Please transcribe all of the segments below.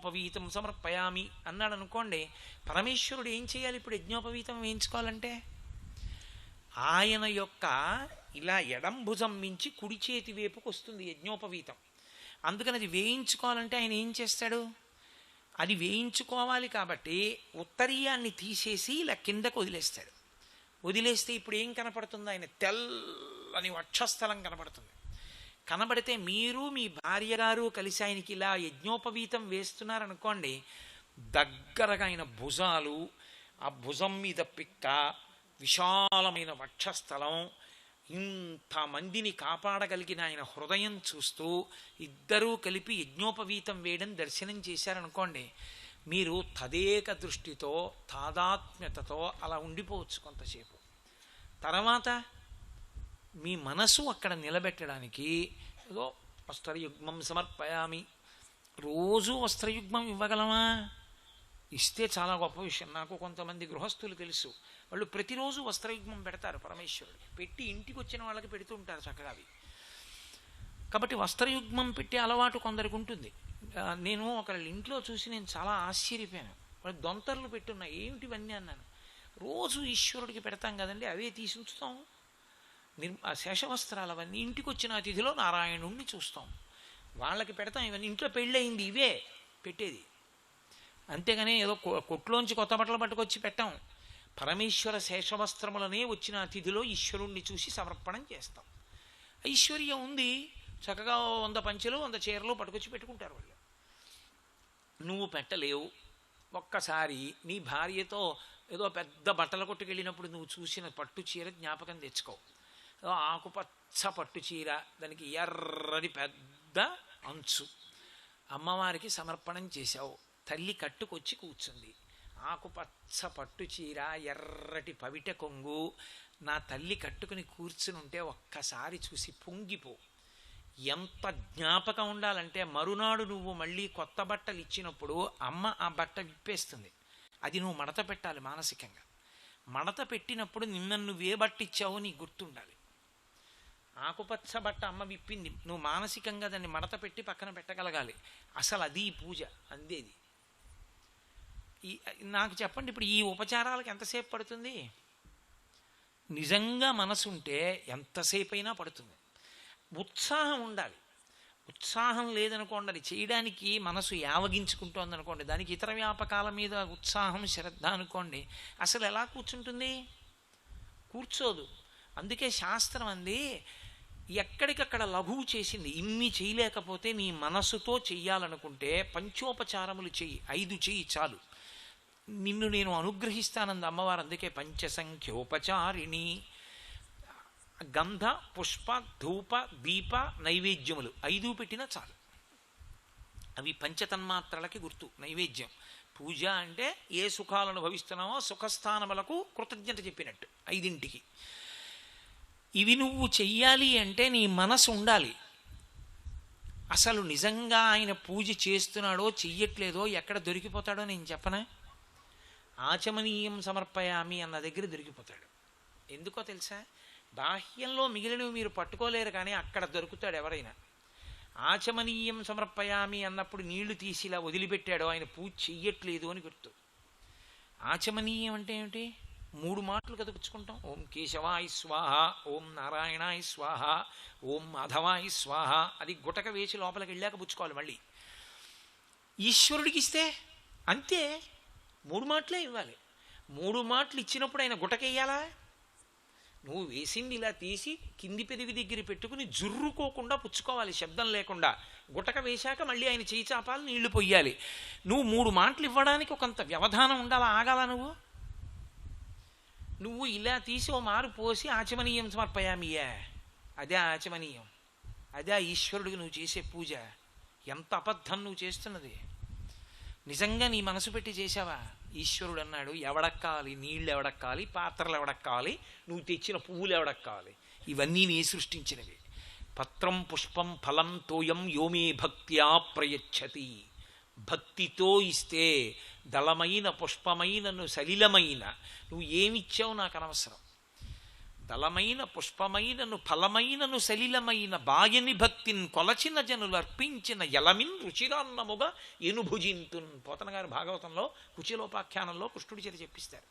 యజ్ఞోపవీతం సమర్పయామి అన్నాడు అనుకోండి, పరమేశ్వరుడు ఏం చేయాలి ఇప్పుడు యజ్ఞోపవీతం వేయించుకోవాలంటే? ఆయన యొక్క ఇలా ఎడం భుజం మించి కుడి చేతి వైపుకు వస్తుంది యజ్ఞోపవీతం. అందుకని అది వేయించుకోవాలంటే ఆయన ఏం చేస్తాడు? అది వేయించుకోవాలి కాబట్టి ఉత్తరీయాన్ని తీసేసి ఇలా కిందకు వదిలేస్తాడు. వదిలేస్తే ఇప్పుడు ఏం కనపడుతుంది? ఆయన తెల్లని వక్షస్థలం కనపడుతుంది. కనబడితే మీరు మీ భార్య గారు కలిసి ఆయనకి ఇలా యజ్ఞోపవీతం వేస్తున్నారనుకోండి, దగ్గరగా ఆయన భుజాలు, ఆ భుజం మీద పిక్క, విశాలమైన వక్షస్థలం, ఇంతమందిని కాపాడగలిగిన ఆయన హృదయం చూస్తూ ఇద్దరూ కలిపి యజ్ఞోపవీతం వేయడం దర్శనం చేశారనుకోండి, మీరు తదేక దృష్టితో తాదాత్మ్యతతో అలా ఉండిపోవచ్చు కొంతసేపు. తర్వాత మీ మనసు అక్కడ నిలబెట్టడానికి ఏదో వస్త్రయుగ్మం సమర్పయామి, రోజు వస్త్రయుగ్మం ఇవ్వగలమా? ఇస్తే చాలా గొప్ప విషయం. నాకు కొంతమంది గృహస్థులు తెలుసు, వాళ్ళు ప్రతిరోజు వస్త్రయుగ్మం పెడతారు పరమేశ్వరుడు. పెట్టి ఇంటికి వచ్చిన వాళ్ళకి పెడుతూ ఉంటారు చక్కగా అవి. కాబట్టి వస్త్రయుగ్మం పెట్టే అలవాటు కొందరికి ఉంటుంది. నేను ఒకళ్ళ ఇంట్లో చూసి నేను చాలా ఆశ్చర్యపోయాను. వాళ్ళు దొంతర్లు పెట్టున్నాయి, ఏమిటివన్నీ అన్నాను. రోజు ఈశ్వరుడికి పెడతాం కదండి, అవే తీసి ఉంచుతాం. శేషవస్త్రాలు అవన్నీ ఇంటికి వచ్చిన అతిథిలో నారాయణుణ్ణి చూస్తాం, వాళ్ళకి పెడతాం. ఇవన్నీ ఇంట్లో పెళ్ళయింది ఇవే పెట్టేది, అంతేగాని ఏదో కొట్లోంచి కొత్త బట్టలు పట్టుకొచ్చి పెట్టాం. పరమేశ్వర శేషవస్త్రములనే వచ్చిన అతిథిలో ఈశ్వరుణ్ణి చూసి సమర్పణం చేస్తాం. ఐశ్వర్యం ఉంది, చక్కగా 100 పంచెలు 100 చీరలు పట్టుకొచ్చి పెట్టుకుంటారు వాళ్ళు. నువ్వు పెట్టలేవు. ఒక్కసారి నీ భార్యతో ఏదో పెద్ద బట్టల కొట్టుకెళ్ళినప్పుడు నువ్వు చూసిన పట్టు చీర జ్ఞాపకం తెచ్చుకో. ఆకుపచ్చ పట్టు చీర, దానికి ఎర్రని పెద్ద అంచు, అమ్మవారికి సమర్పణం చేశావు. తల్లి కట్టుకొచ్చి కూర్చుంది, ఆకుపచ్చ పట్టు చీర, ఎర్రటి పవిట కొంగు, నా తల్లి కట్టుకుని కూర్చుని ఉంటే ఒక్కసారి చూసి పొంగిపో. ఎంత జ్ఞాపకం ఉండాలంటే మరునాడు నువ్వు మళ్ళీ కొత్త బట్టలు ఇచ్చినప్పుడు అమ్మ ఆ బట్ట విప్పేస్తుంది. అది నువ్వు మడత పెట్టాలి మానసికంగా. మడత పెట్టినప్పుడు నిన్న నువ్వే బట్ట ఇచ్చావో నీకు గుర్తుండాలి. ఆకుపచ్చ బట్ట అమ్మ విప్పింది, నువ్వు మానసికంగా దాన్ని మడత పెట్టి పక్కన పెట్టగలగాలి. అసలు అది పూజ అందేది. నాకు చెప్పండి, ఇప్పుడు ఈ ఉపచారాలకు ఎంతసేపు పడుతుంది? నిజంగా మనసు ఉంటే ఎంతసేపు అయినా పడుతుంది. ఉత్సాహం ఉండాలి. ఉత్సాహం లేదనుకోండి, అది చేయడానికి మనసు యావగించుకుంటోంది అనుకోండి, దానికి ఇతర వ్యాపకాల మీద ఉత్సాహం శ్రద్ధ అనుకోండి, అసలు ఎలా కూర్చుంటుంది? కూర్చోదు. అందుకే శాస్త్రం అంది, ఎక్కడికక్కడ లఘువు చేసింది. ఇన్ని చేయలేకపోతే నీ మనసుతో చెయ్యాలనుకుంటే పంచోపచారములు చెయ్యి, 5 చెయ్యి చాలు, నిన్ను నేను అనుగ్రహిస్తానంది అమ్మవారు. అందుకే పంచసంఖ్యోపచారిణి. గంధ పుష్ప ధూప దీప నైవేద్యములు 5 పెట్టినా చాలు. అవి పంచతన్మాత్రలకి గుర్తు. నైవేద్యం పూజ అంటే ఏ సుఖాలను అనుభవిస్తున్నామో సుఖస్థానములకు కృతజ్ఞత చెప్పినట్టు 5ంటికి. ఇవి నువ్వు చెయ్యాలి అంటే నీ మనసు ఉండాలి. అసలు నిజంగా ఆయన పూజ చేస్తున్నాడో చెయ్యట్లేదో ఎక్కడ దొరికిపోతాడో నేను చెప్పనా? ఆచమనీయం సమర్పయామి అన్న దగ్గర దొరికిపోతాడు. ఎందుకో తెలుసా? బాహ్యంలో మిగిలినవి మీరు పట్టుకోలేరు, కానీ అక్కడ దొరుకుతాడు ఎవరైనా. ఆచమనీయం సమర్పయామి అన్నప్పుడు నీళ్లు తీసి ఇలా వదిలిపెట్టాడో ఆయన పూజ చెయ్యట్లేదు అని గుర్తు. ఆచమనీయం అంటే ఏమిటి? 3 మాటలు కదుపుచ్చుకుంటాం. ఓం కేశవాయ స్వాహ, ఓం నారాయణాయ స్వాహ, ఓం మాధవాయ స్వాహ. అది గుటక వేసి లోపలికి వెళ్ళాక పుచ్చుకోవాలి. మళ్ళీ ఈశ్వరుడికి ఇస్తే అంతే, 3 మాటలే ఇవ్వాలి. 3 మాటలు ఇచ్చినప్పుడు ఆయన గుటకెయ్యాలా? నువ్వు వేసింది ఇలా తీసి కింది పెదివి దగ్గర పెట్టుకుని జుర్రుకోకుండా పుచ్చుకోవాలి, శబ్దం లేకుండా. గుటక వేశాక మళ్ళీ ఆయన చేయి చాపాలి, నీళ్లు పొయ్యాలి. నువ్వు 3 మాటలు ఇవ్వడానికి కొంత వ్యవధానం ఉండాలా, ఆగాల. నువ్వు ఇలా తీసి ఓ మారు పోసి ఆచమనీయం సమర్పయామియా, అదే ఆచమనీయం, అదే ఈశ్వరుడికి నువ్వు చేసే పూజ. ఎంత అబద్ధం నువ్వు చేస్తున్నది. నిజంగా నీ మనసు పెట్టి చేసావా? ఈశ్వరుడు అన్నాడు, ఎవడక్కాలి నీళ్ళు, ఎవడక్కాలి పాత్రలు, ఎవడక్కాలి నువ్వు తెచ్చిన పువ్వులు, ఎవడక్కాలి ఇవన్నీ నీ సృష్టించినవి. పత్రం పుష్పం ఫలం తోయం యోమే భక్త్యా ప్రయచ్చతి. భక్తితో ఇస్తే దళమైన పుష్పమైన సలిలమైన నువ్వు ఏమిచ్చావు నాకు అనవసరం. దళమైన పుష్పమైనను ఫలమైనను సలిలమైన బాయని భక్తిని కొలచిన జనులు అర్పించిన యలమిన్ రుచిరాన్నముగా ఎనుభుజింతున్. పోతన గారు భాగవతంలో కుచిలోపాఖ్యానంలో కృష్ణుడి చేత చెప్పిస్తారు.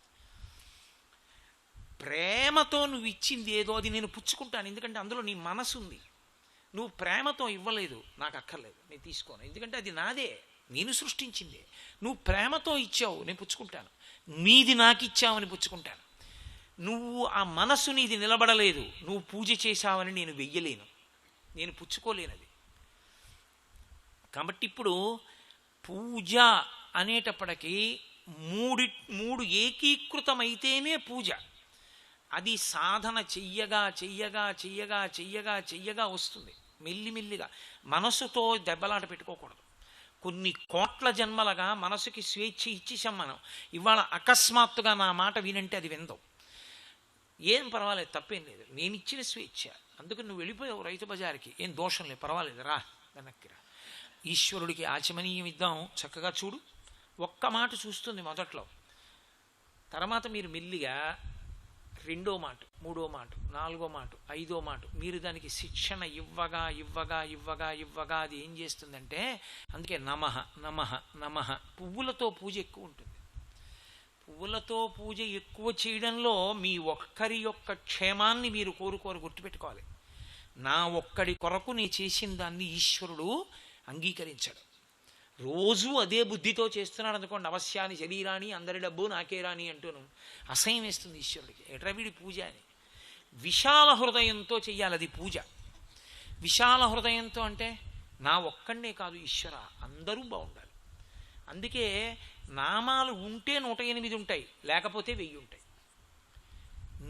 ప్రేమతో నువ్వు ఇచ్చింది ఏదో అది నేను పుచ్చుకుంటాను, ఎందుకంటే అందులో నీ మనసు ఉంది. నువ్వు ప్రేమతో ఇవ్వలేదు, నాకు అక్కర్లేదు, నేను తీసుకోను, ఎందుకంటే అది నాదే, నేను సృష్టించిందే. నువ్వు ప్రేమతో ఇచ్చావు, నేను పుచ్చుకుంటాను. నీది నాకు ఇచ్చావని పుచ్చుకుంటాను. నువ్వు ఆ మనసు నీది నిలబడలేదు, నువ్వు పూజ చేశావని నేను వెయ్యలేను, నేను పుచ్చుకోలేనది. కాబట్టి ఇప్పుడు పూజ అనేటప్పటికీ మూడు ఏకీకృతమైతేనే పూజ. అది సాధన చెయ్యగా చెయ్యగా చెయ్యగా చెయ్యగా చెయ్యగా వస్తుంది. మెల్లిమెల్లిగా మనసుతో దెబ్బలాట పెట్టుకోకూడదు. కొన్ని కోట్ల జన్మలుగా మనసుకి స్వేచ్ఛ ఇచ్చేసాం మనం. ఇవాళ అకస్మాత్తుగా నా మాట వినంటే అది విందాం, ఏం పర్వాలేదు, తప్పేం లేదు, నేను ఇచ్చిన స్వేచ్ఛ. అందుకు నువ్వు వెళ్ళిపోయావు రైతు బజార్కి, ఏం దోషం లేదు, పర్వాలేదు, రా వెనక్కి రా. ఈశ్వరుడికి ఆచమనీయం ఇద్దాం, చక్కగా చూడు. ఒక్క మాట చూస్తుంది మొదట్లో, తర్వాత మీరు మెల్లిగా రెండో మాట, మూడో మాట, నాలుగో మాట, ఐదో మాట, మీరు దానికి శిక్షణ ఇవ్వగా ఇవ్వగా ఇవ్వగా ఇవ్వగా అది ఏం చేస్తుందంటే, అందుకే నమః నమః నమః. పువ్వులతో పూజ ఎక్కువ ఉంటుంది. పువ్వులతో పూజ ఎక్కువ చేయడంలో మీ ఒక్కరి యొక్క క్షేమాన్ని మీరు కోరుకోరు, గుర్తుపెట్టుకోవాలి. నా ఒక్కడి కొరకు నేను చేసిన దాన్ని ఈశ్వరుడు అంగీకరించాడు. రోజు అదే బుద్ధితో చేస్తున్నాడు అనుకోండి, అవశ్యాన్ని శరీరాన్ని అందరి డబ్బు నాకే రాని అంటూను అసహ్యం వేస్తుంది ఈశ్వరుడికి. ఎట్రా వీడి పూజ అని. విశాల హృదయంతో చెయ్యాలి అది పూజ. విశాల హృదయంతో అంటే నా ఒక్కడే కాదు ఈశ్వర, అందరూ బాగుండాలి. అందుకే నామాలు ఉంటే 108 ఉంటాయి, లేకపోతే 1000 ఉంటాయి.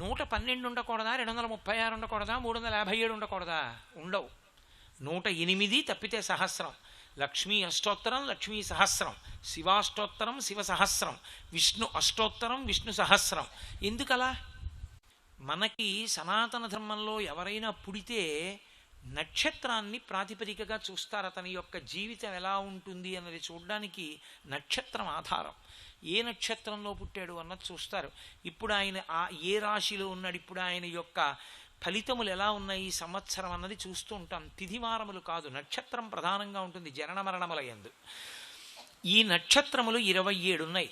112 ఉండకూడదా, 236 ఉండకూడదా, 357 ఉండకూడదా? ఉండవు. 108 తప్పితే సహస్రం. లక్ష్మీ అష్టోత్తరం లక్ష్మీ సహస్రం, శివాష్టోత్తరం శివ సహస్రం, విష్ణు అష్టోత్తరం విష్ణు సహస్రం. ఎందుకలా? మనకి సనాతన ధర్మంలో ఎవరైనా పుడితే నక్షత్రాన్ని ప్రాతిపదికగా చూస్తారు. అతని యొక్క జీవితం ఎలా ఉంటుంది అన్నది చూడడానికి నక్షత్రం ఆధారం. ఏ నక్షత్రంలో పుట్టాడు అన్నది చూస్తారు. ఇప్పుడు ఆయన ఏ రాశిలో ఉన్నాడు, ఇప్పుడు ఆయన యొక్క ఫలితములు ఎలా ఉన్నాయి ఈ సంవత్సరం అన్నది చూస్తూ ఉంటాం. తిథివారములు కాదు, నక్షత్రం ప్రధానంగా ఉంటుంది జనన మరణముల యందు. ఈ నక్షత్రములు 27 ఉన్నాయి.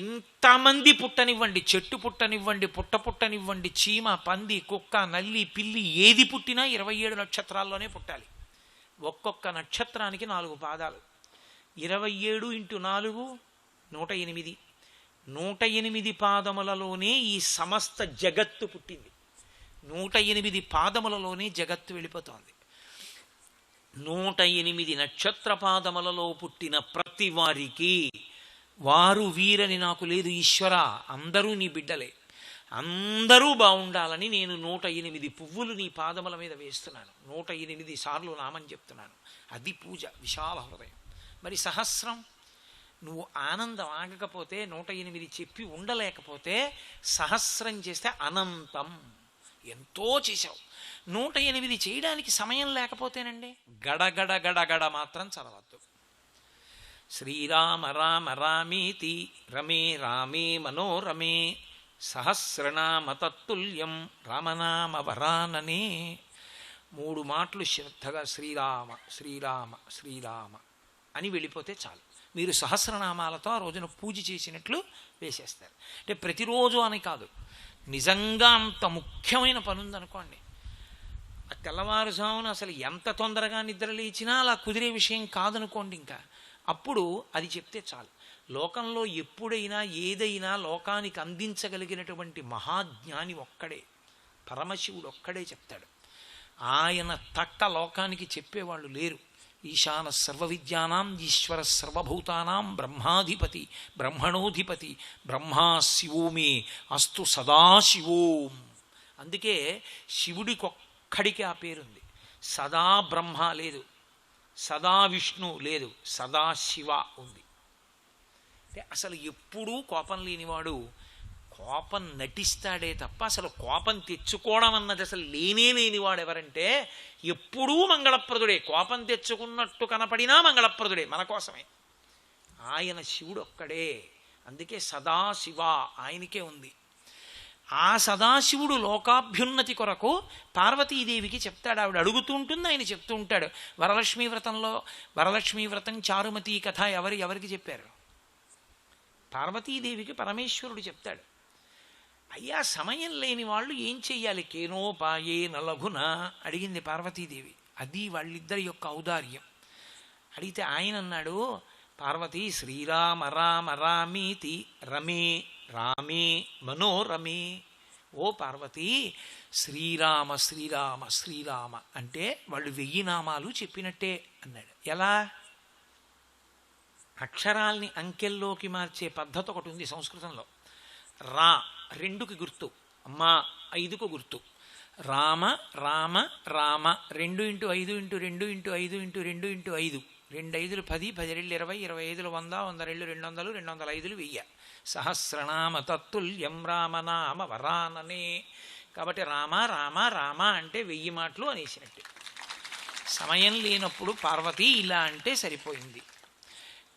ఇంతమంది పుట్టనివ్వండి, చెట్టు పుట్టనివ్వండి, పుట్టనివ్వండి, చీమ, పంది, కుక్క, నల్లి, పిల్లి ఏది పుట్టినా 27 నక్షత్రాల్లోనే పుట్టాలి. ఒక్కొక్క నక్షత్రానికి 4 పాదాలు. 27 × 4 108. 108 పాదములలోనే ఈ సమస్త జగత్తు పుట్టింది. 108 పాదములలోనే జగత్తు వెళ్ళిపోతోంది. 108 నక్షత్ర పాదములలో పుట్టిన ప్రతి వారికి వారు వీరని నాకు లేదు ఈశ్వర, అందరూ నీ బిడ్డలే, అందరూ బాగుండాలని నేను 108 పువ్వులు నీ పాదముల మీద వేస్తున్నాను, 108 సార్లు నామని చెప్తున్నాను. అది పూజ, విశాల హృదయం. మరి సహస్రం, నువ్వు ఆనందం ఆగకపోతే, 108 చెప్పి ఉండలేకపోతే, సహస్రం చేస్తే అనంతం. ఎంతో చేశావు. 108 చేయడానికి సమయం లేకపోతేనండి గడగడ గడగడ మాత్రం చదవద్దు. శ్రీరామ రామ రామేతి రమే రామే మనోరమే సహస్రనామ తత్తుల్యం రామనామ వరాననే. 3 మాటలు శ్రద్ధగా శ్రీరామ శ్రీరామ శ్రీరామ అని వెళ్ళిపోతే చాలు. మీరు సహస్రనామాలతో ఆ రోజున పూజ చేసినట్లు వేసేస్తారు. అంటే ప్రతిరోజు అని కాదు, నిజంగా అంత ముఖ్యమైన పని ఉందనుకోండి, ఆ తెల్లవారుజామున అసలు ఎంత తొందరగా నిద్ర లేచినా అలా కుదిరే విషయం కాదనుకోండి, ఇంకా అప్పుడు అది చెప్తే చాలు. లోకంలో ఎప్పుడైనా ఏదైనా లోకానికి అందించగలిగినటువంటి మహాజ్ఞాని ఒక్కడే, పరమశివుడు ఒక్కడే చెప్తాడు. ఆయన తక్క లోకానికి చెప్పేవాళ్ళు లేరు. ఈశాన సర్వ విద్యానాం ఈశ్వర సర్వభూతానాం బ్రహ్మాధిపతి బ్రహ్మణోధిపతి బ్రహ్మా శివో మే అస్తు సదాశివోం. అందుకే శివుడికొక్కడికి ఆ పేరుంది. సదా బ్రహ్మ లేదు, సదా విష్ణు లేదు, సదాశివ ఉంది. అంటే అసలు ఎప్పుడూ కోపం లేనివాడు కోపం నటిస్తాడే తప్ప అసలు కోపం తెచ్చుకోవడం అన్నది అసలు లేనివాడు ఎవరంటే ఎప్పుడూ మంగళప్రదుడే. కోపం తెచ్చుకున్నట్టు కనపడినా మంగళప్రదుడే, మన కోసమే. ఆయన శివుడు ఒక్కడే. అందుకే సదాశివ ఆయనకే ఉంది. ఆ సదాశివుడు లోకాభ్యున్నతి కొరకు పార్వతీదేవికి చెప్తాడు. ఆవిడ అడుగుతూ ఉంటుంది, ఆయన చెప్తూ ఉంటాడు. వరలక్ష్మీ వ్రతంలో వరలక్ష్మీ వ్రతం చారుమతి కథ ఎవరికి చెప్పారు? పార్వతీదేవికి పరమేశ్వరుడు చెప్తాడు. అయ్యా, సమయం లేని వాళ్ళు ఏం చెయ్యాలి? కేనోపాయే నలఘున అడిగింది పార్వతీదేవి. అది వాళ్ళిద్దరి యొక్క ఔదార్యం. అడిగితే ఆయన అన్నాడు, పార్వతీ శ్రీరామ రామ రామీతి రమే రామే మనోరమే. ఓ పార్వతీ, శ్రీరామ శ్రీరామ శ్రీరామ అంటే వాళ్ళు 1000 నామాలు చెప్పినట్టే అన్నాడు. ఎలా? అక్షరాల్ని అంకెల్లోకి మార్చే పద్ధతి ఒకటి ఉంది సంస్కృతంలో. రా 2కి గుర్తు, మా 5కు గుర్తు. రామ రామ రామ 2 × 5 × 2 × 5 × 2 × 5 2 5 10 10 2 20 25 100 100 200 205 1000. సహస్రనామ తత్తుల్యం రామనామ వరాననే. కాబట్టి రామ రామ రామ అంటే 1000 మాటలు అనేసినట్టు. సమయం లేనప్పుడు పార్వతి ఇలా అంటే సరిపోయింది.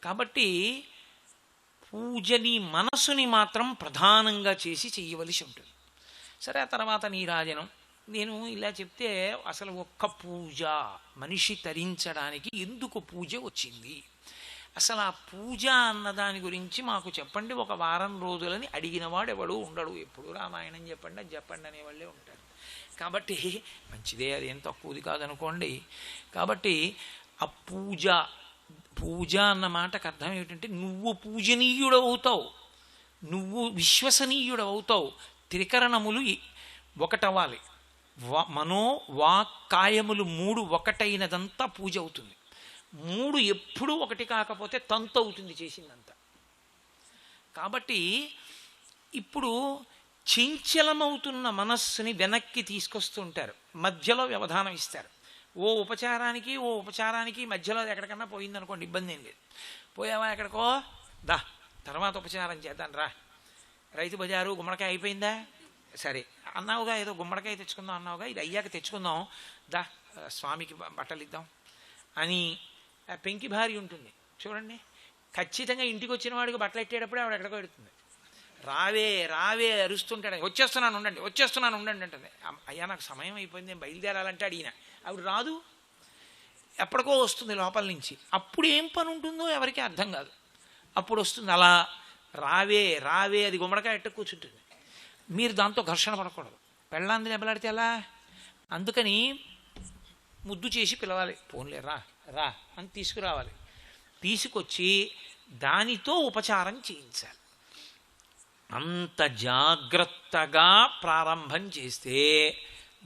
కాబట్టి పూజని మనసుని మాత్రం ప్రధానంగా చేసి చెయ్యవలసి ఉంటుంది. సరే, ఆ తర్వాత నీరాజనం. నేను ఇలా చెప్తే అసలు ఒక్క పూజ మనిషి తరించడానికి ఎందుకు పూజ వచ్చింది, అసలు ఆ పూజ అన్న దాని గురించి మాకు చెప్పండి, ఒక వారం రోజులని అడిగినవాడు ఎవడు ఉండడు. ఎప్పుడు రామాయణం చెప్పండి, అది చెప్పండి అనేవాళ్ళే ఉంటారు. కాబట్టి మంచిదే, అది ఏం తక్కువది కాదనుకోండి. కాబట్టి ఆ పూజ అన్న మాటకు అర్థం ఏమిటంటే, నువ్వు పూజనీయుడవుతావు, నువ్వు విశ్వసనీయుడవుతావు. త్రికరణములు ఒకటవ్వాలి. మనో వాక్ కాయములు 3 ఒకటైనదంతా పూజ అవుతుంది. 3 ఎప్పుడూ ఒకటి కాకపోతే తంతు అవుతుంది చేసిందంతా. కాబట్టి ఇప్పుడు చంచలమవుతున్న మనస్సుని వెనక్కి తీసుకొస్తుంటారు, మధ్యలో వ్యవధానం ఇస్తారు. ఓ ఉపచారానికి మధ్యలో ఎక్కడికన్నా పోయిందనుకోండి, ఇబ్బంది ఏం లేదు. పోయావా ఎక్కడికో, దా తర్వాత ఉపచారం చేద్దాం రా. రైతు బజారు గుమ్మడికాయ అయిపోయిందా, సరే అన్నావుగా, ఏదో గుమ్మడికాయ తెచ్చుకుందాం అన్నావుగా, ఇది అయ్యాక తెచ్చుకుందాం, దా స్వామికి బట్టలు ఇద్దాం అని. పెంకి భార్య ఉంటుంది చూడండి, ఖచ్చితంగా ఇంటికి వచ్చిన వాడికి బట్టలు ఎట్టేటప్పుడే ఆవిడ ఎక్కడికో పెడుతుంది. రావే రావే అరుస్తుంటాడు, వచ్చేస్తున్నాను ఉండండి అంటుంది. అయ్యా నాకు సమయం అయిపోయింది, నేను బయలుదేరాలంటే అడిగిన ఆవిడ రాదు, ఎప్పటికో వస్తుంది లోపల నుంచి. అప్పుడు ఏం పని ఉంటుందో ఎవరికి అర్థం కాదు. అప్పుడు వస్తుంది అలా రావే రావే, అది గుమ్మడికాయ ఎట్ట కూర్చుంటుంది. మీరు దాంతో ఘర్షణ పడకూడదు, పెళ్ళాంది దెబ్బలాడితే ఎలా. అందుకని ముద్దు చేసి పిలవాలి, పోన్లే రా రా అని తీసుకురావాలి. తీసుకొచ్చి దానితో ఉపచారం చేయించాలి. అంత జాగ్రత్తగా ప్రారంభం చేస్తే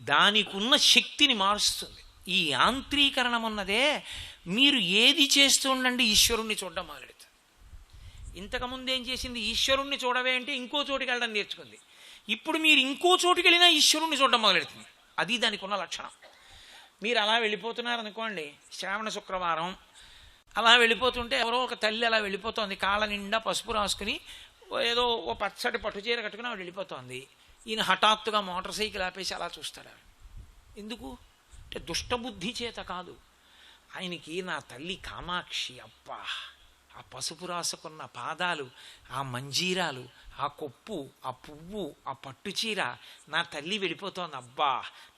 దానికున్న శక్తిని మారుస్తుంది. ఈ యాంత్రీకరణం ఉన్నదే, మీరు ఏది చేస్తూ ఉండండి ఈశ్వరుణ్ణి చూడడం మొదలెడుతుంది. ఇంతకుముందు ఏం చేసింది, ఈశ్వరుణ్ణి చూడవే అంటే ఇంకో చోటుకి వెళ్ళడం నేర్చుకుంది. ఇప్పుడు మీరు ఇంకో చోటుకి వెళ్ళినా ఈశ్వరుణ్ణి చూడడం మొదలెడుతుంది. అది దానికి ఉన్న లక్షణం. మీరు అలా వెళ్ళిపోతున్నారనుకోండి, శ్రావణ శుక్రవారం అలా వెళ్ళిపోతుంటే ఎవరో ఒక తల్లి అలా వెళ్ళిపోతుంది, కాళ్ళ నిండా పసుపు రాసుకుని ఏదో ఓ పచ్చటి పట్టుచీర కట్టుకుని ఆవిడ వెళ్ళిపోతుంది. ఈయన హఠాత్తుగా మోటార్ సైకిల్ ఆపేసి అలా చూస్తాడు. ఎందుకు అంటే దుష్టబుద్ధి చేత కాదు, ఆయనకి నా తల్లి కామాక్షి, అబ్బా ఆ పసుపు రాసుకున్న పాదాలు, ఆ మంజీరాలు, ఆ కొప్పు, ఆ పువ్వు, ఆ పట్టుచీర, నా తల్లి వెళ్ళిపోతోంది, అబ్బా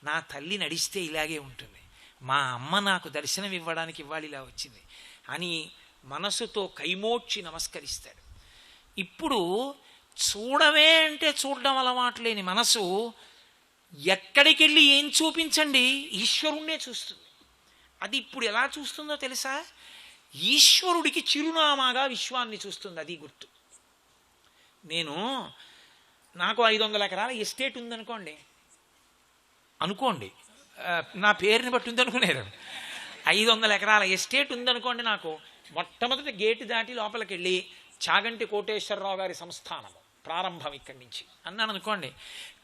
నా తల్లి నడిస్తే ఇలాగే ఉంటుంది, మా అమ్మ నాకు దర్శనం ఇవ్వడానికి ఇవాళ ఇలా వచ్చింది అని మనసుతో కైమోడ్చి నమస్కరిస్తాడు. ఇప్పుడు చూడవే అంటే చూడడం అలవాటు లేని మనసు ఎక్కడికి వెళ్ళి ఏం చూపించండి ఈశ్వరుణ్ణే చూస్తుంది. అది ఇప్పుడు ఎలా చూస్తుందో తెలుసా, ఈశ్వరుడికి చిరునామాగా విశ్వాన్ని చూస్తుంది. అది గుర్తు. నాకు 500 ఎకరాల ఎస్టేట్ ఉందనుకోండి, నా పేరుని బట్టి ఉందనుకునేరు. 500 ఎకరాల ఎస్టేట్ ఉందనుకోండి, నాకు మొట్టమొదటి గేటు దాటి లోపలికి వెళ్ళి చాగంటి కోటేశ్వరరావు గారి సంస్థానం ప్రారంభం ఇక్కడి నుంచి అన్నాను అనుకోండి.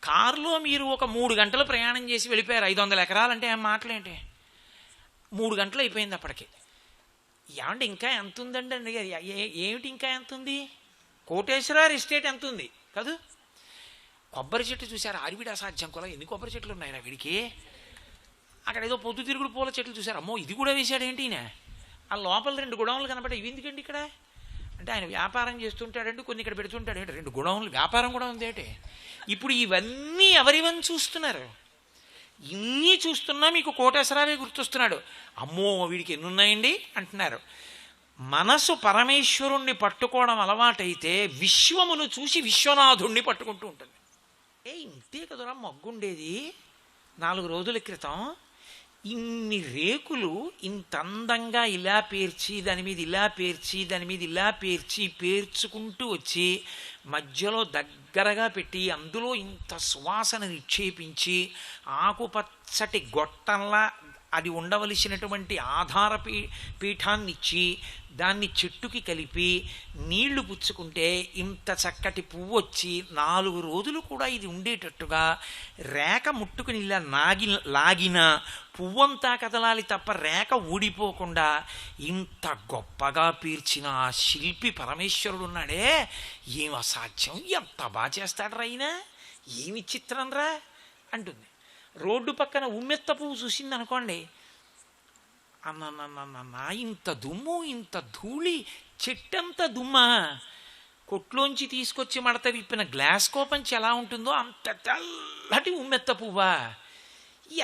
కారులో మీరు ఒక 3 గంటలు ప్రయాణం చేసి వెళ్ళిపోయారు. 500 ఎకరాలంటే ఏం మాటలేంటి, 3 గంటలు అయిపోయింది అప్పటికి. ఏమంటే ఇంకా ఎంత ఉందండి అండి, ఏమిటి ఇంకా ఎంత ఉంది, కోటేశ్వరరావు ఎస్టేట్ ఎంత ఉంది కాదు. కొబ్బరి చెట్టు చూశారు, ఆరివిడ అసాధ్యం కూడా, ఎన్ని కొబ్బరి చెట్లు ఉన్నాయి వీడికి. అక్కడ ఏదో పొద్దుతిరుగుడు పూల చెట్లు చూశారు, అమ్మో ఇది కూడా వేశాడు ఏంటి ఈయన. ఆ లోపల 2 గొడవలు కనపడే, ఇవి ఎందుకండి ఇక్కడ అంటే ఆయన వ్యాపారం చేస్తుంటాడంటే కొన్ని ఇక్కడ పెడుతుంటాడు ఏంటి, 2 గుణములు వ్యాపారం కూడా ఉంది ఏంటి. ఇప్పుడు ఇవన్నీ ఎవరివని చూస్తున్నారు? ఇన్ని చూస్తున్నా మీకు కోటేశ్వరావే గుర్తొస్తున్నాడు. అమ్మో వీడికి ఎన్ని ఉన్నాయండి అంటున్నారు. మనసు పరమేశ్వరుణ్ణి పట్టుకోవడం అలవాటైతే విశ్వమును చూసి విశ్వనాథుణ్ణి పట్టుకుంటూ ఉంటుంది. ఇంతే కదరా మగ్గుండేది 4 రోజుల క్రితం. ఇన్ని రేకులు ఇంత అందంగా ఇలా పేర్చి దాని మీద ఇలా పేర్చి దాని మీద ఇలా పేర్చి పేర్చుకుంటూ వచ్చి మధ్యలో దగ్గరగా పెట్టి అందులో ఇంత సువాసన నిక్షేపించి ఆకుపచ్చటి గొట్టంలా అది ఉండవలసినటువంటి ఆధార పీఠాన్నిచ్చి దాన్ని చెట్టుకి కలిపి నీళ్లు పుచ్చుకుంటే ఇంత చక్కటి పువ్వు వచ్చి 4 రోజులు కూడా ఇది ఉండేటట్టుగా రేఖ ముట్టుకుని ఇలా లాగిన పువ్వంతా కదలాలి తప్ప రేఖ ఊడిపోకుండా ఇంత గొప్పగా పీర్చిన ఆ శిల్పి పరమేశ్వరుడు ఉన్నాడే, ఏం అసాధ్యం, ఎంత బాగా చేస్తాడు రైనా, ఏమి చిత్రం రా అంటుంది. రోడ్డు పక్కన ఉమ్మెత్త పువ్వు చూసింది అనుకోండి, అన్న ఇంత దుమ్ము ఇంత ధూళి, చెట్టంత దుమ్మా, కొట్లోంచి తీసుకొచ్చి మడత విప్పిన గ్లాస్ కోపంచి ఎలా ఉంటుందో అంత తెల్లటి ఉమ్మెత్త పువ్వా,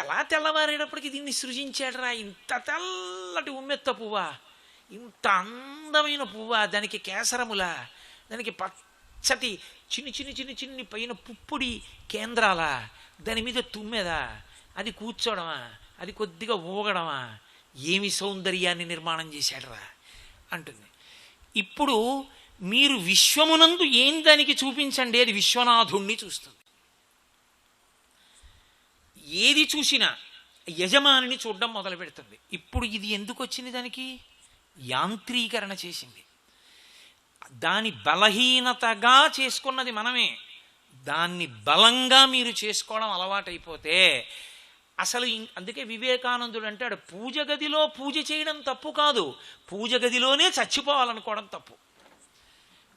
ఎలా తెల్లవారేటప్పటికి దీన్ని సృజించాడరా, ఇంత తెల్లటి ఉమ్మెత్త పువ్వా, ఇంత అందమైన పువ్వా, దానికి కేసరములా, దానికి పచ్చటి చిన్ని చిన్ని చిన్ని చిన్ని పైన పుప్పుడి కేంద్రాల, దాని మీద తుమ్మెదా, అది కూర్చోవడమా, అది కొద్దిగా ఊగడమా, ఏమి సౌందర్యాన్ని నిర్మాణం చేశాడరా అంటుంది. ఇప్పుడు మీరు విశ్వమునందు ఏం దానికి చూపించండి, అది విశ్వనాథుణ్ణి చూస్తుంది. ఏది చూసినా యజమానిని చూడడం మొదలు పెడుతుంది. ఇప్పుడు ఇది ఎందుకు వచ్చింది, దానికి యాంత్రీకరణ చేసింది. దాని బలహీనతగా చేసుకున్నది మనమే. దాన్ని బలంగా మీరు చేసుకోవడం అలవాటైపోతే అసలు అందుకే వివేకానందుడు అంటాడు, పూజ గదిలో పూజ చేయడం తప్పు కాదు, పూజ గదిలోనే చచ్చిపోవాలనుకోవడం తప్పు.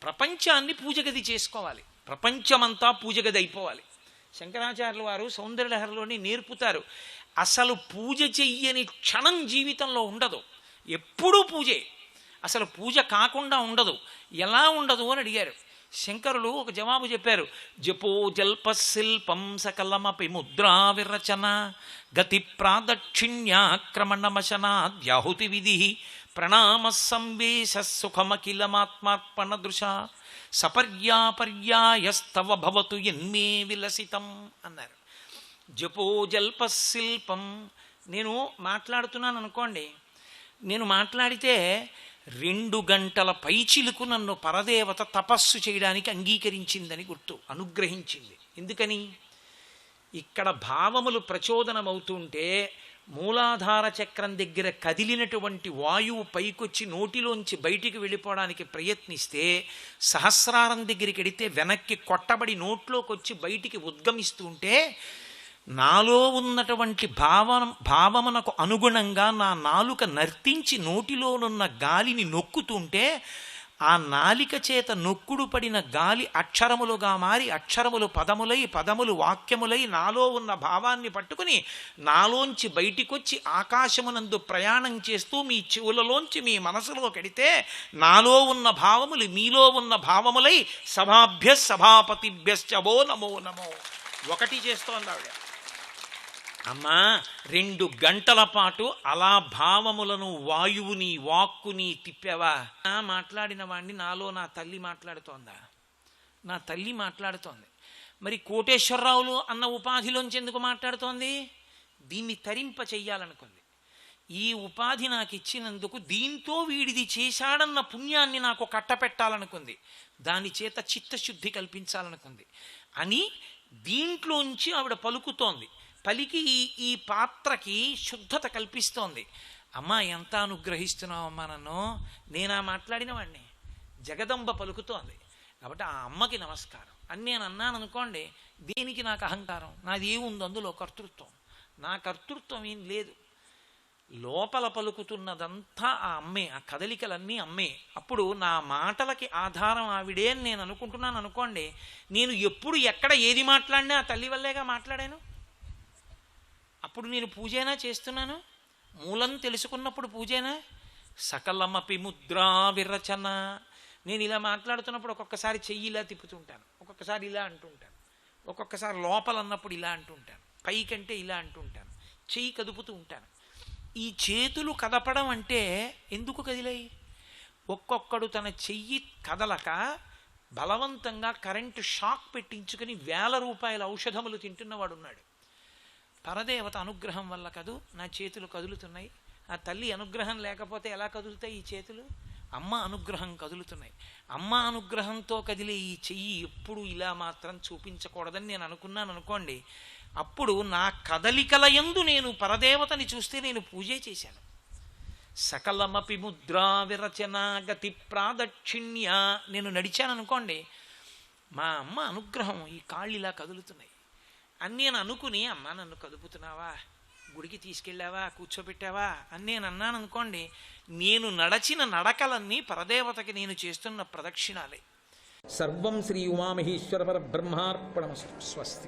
ప్రపంచాన్ని పూజ గది చేసుకోవాలి, ప్రపంచమంతా పూజ గది అయిపోవాలి. శంకరాచార్యుల వారు సౌందర్యలహరిలోని నేర్పుతారు, అసలు పూజ చెయ్యని క్షణం జీవితంలో ఉండదు, ఎప్పుడూ పూజే, అసలు పూజ కాకుండా ఉండదు. ఎలా ఉండదు అని అడిగారు. శంకరులు ఒక జవాబు చెప్పారు, జపో జల్ప శిల్పం సకలమపి ముద్రా విరచన గతి ప్రాదక్షిణ్యాక్రమణమశనాద్యాహుతి విధి ప్రణామ సంవేశ సుఖమఖిలమాత్మార్పణ దృశ సపర్యాపర్యాయస్తవ భవతు ఎన్మే విలసితం అన్నారు. జపో జల్ప శిల్పం, నేను మాట్లాడుతున్నాను అనుకోండి, నేను మాట్లాడితే 2 గంటల పైచిలుకు నన్ను పరదేవత తపస్సు చేయడానికి అంగీకరించిందని గుర్తు, అనుగ్రహించింది. ఎందుకని? ఇక్కడ భావములు ప్రచోదనమవుతుంటే మూలాధార చక్రం దగ్గర కదిలినటువంటి వాయువు పైకొచ్చి నోటిలోంచి బయటికి వెళ్ళిపోవడానికి ప్రయత్నిస్తే సహస్రారం దగ్గరికి వెడితే వెనక్కి కొట్టబడి నోట్లోకి వచ్చి బయటికి ఉద్గమిస్తుంటే నాలో ఉన్నటువంటి భావమునకు అనుగుణంగా నా నాలుక నర్తించి నోటిలోనున్న గాలిని నొక్కుతుంటే ఆ నాలిక చేత నొక్కుడు పడిన గాలి అక్షరములుగా మారి అక్షరములు పదములై పదములు వాక్యములై నాలో ఉన్న భావాన్ని పట్టుకుని నాలోంచి బయటికొచ్చి ఆకాశమునందు ప్రయాణం చేస్తూ మీ చెవులలోంచి మీ మనసులో కడితే నాలో ఉన్న భావములు మీలో ఉన్న భావములై సభాభ్య సభాపతిభ్యశ్చవో నమో నమో ఒకటి చేస్తోంది ఆవిడ. అమ్మా 2 గంటల పాటు అలా భావములను వాయువుని వాక్కుని తిప్పావా? మాట్లాడిన వాడిని నాలో నా తల్లి మాట్లాడుతోందా? నా తల్లి మాట్లాడుతోంది. మరి కోటేశ్వరరావులు అన్న ఉపాధిలోంచి ఎందుకు మాట్లాడుతోంది? దీన్ని తరింప చెయ్యాలనుకుంది. ఈ ఉపాధి నాకు ఇచ్చినందుకు దీంతో వీడిది చేశాడన్న పుణ్యాన్ని నాకు కట్టపెట్టాలనుకుంది, దాని చేత చిత్తశుద్ధి కల్పించాలనుకుంది అని దీంట్లోంచి ఆవిడ పలుకుతోంది. పలికి ఈ పాత్రకి శుద్ధత కల్పిస్తోంది. అమ్మా ఎంత అనుగ్రహిస్తున్నావు అమ్మా నన్ను, నేనా మాట్లాడిన వాడిని, జగదంబ పలుకుతోంది. కాబట్టి ఆ అమ్మకి నమస్కారం అని నేను అన్నాను అనుకోండి, దేనికి నాకు అహంకారం? నాది ఏముంది అందులో? కర్తృత్వం. నా కర్తృత్వం ఏం లేదు. లోపల పలుకుతున్నదంతా ఆ అమ్మే, ఆ కదలికలన్నీ అమ్మే. అప్పుడు నా మాటలకి ఆధారం ఆవిడే అని నేను అనుకుంటున్నాను అనుకోండి, నేను ఎప్పుడు ఎక్కడ ఏది మాట్లాడినా ఆ తల్లి వల్లేగా మాట్లాడాను. అప్పుడు నేను పూజేనా చేస్తున్నాను? మూలం తెలుసుకున్నప్పుడు పూజేనా? సకలమపి ముద్రా విరచన, నేను ఇలా మాట్లాడుతున్నప్పుడు ఒక్కొక్కసారి చెయ్యి ఇలా తిప్పుతుంటాను, ఒక్కొక్కసారి ఇలా అంటుంటాను, ఒక్కొక్కసారి లోపల అన్నప్పుడు ఇలా అంటుంటాను, పైకంటే ఇలా అంటుంటాను, చెయ్యి కదుపుతూ ఉంటాను. ఈ చేతులు కదపడం అంటే ఎందుకు కదిలాయి? ఒక్కొక్కడు తన చెయ్యి కదలక బలవంతంగా కరెంటు షాక్ పెట్టించుకుని 1000 రూపాయల ఔషధములు తింటున్నవాడున్నాడు. పరదేవత అనుగ్రహం వల్ల కదూ నా చేతులు కదులుతున్నాయి. ఆ తల్లి అనుగ్రహం లేకపోతే ఎలా కదులుతాయి ఈ చేతులు? అమ్మ అనుగ్రహం కదులుతున్నాయి. అమ్మ అనుగ్రహంతో కదిలే ఈ చెయ్యి ఎప్పుడు ఇలా మాత్రం చూపించకూడదని నేను అనుకున్నాను అనుకోండి. అప్పుడు నా కదలికల యందు నేను పరదేవతని చూస్తే నేను పూజే చేశాను. సకలమపి ముద్రా విరచన గతి ప్రాదక్షిణ్య, నేను నడిచాను అనుకోండి, మా అమ్మ అనుగ్రహం ఈ కాళ్ళు ఇలా కదులుతున్నాయి అని నేను అనుకుని, అమ్మ నన్ను కదుపుతున్నావా, గుడికి తీసుకెళ్ళావా, కూర్చోబెట్టావా అని నేను అన్నాను అనుకోండి, నేను నడచిన నడకలన్నీ పరదేవతకి నేను చేస్తున్న ప్రదక్షిణాలే. సర్వం శ్రీ ఉమామహేశ్వర పరబ్రహ్మార్పణమస్తు. స్వస్తి.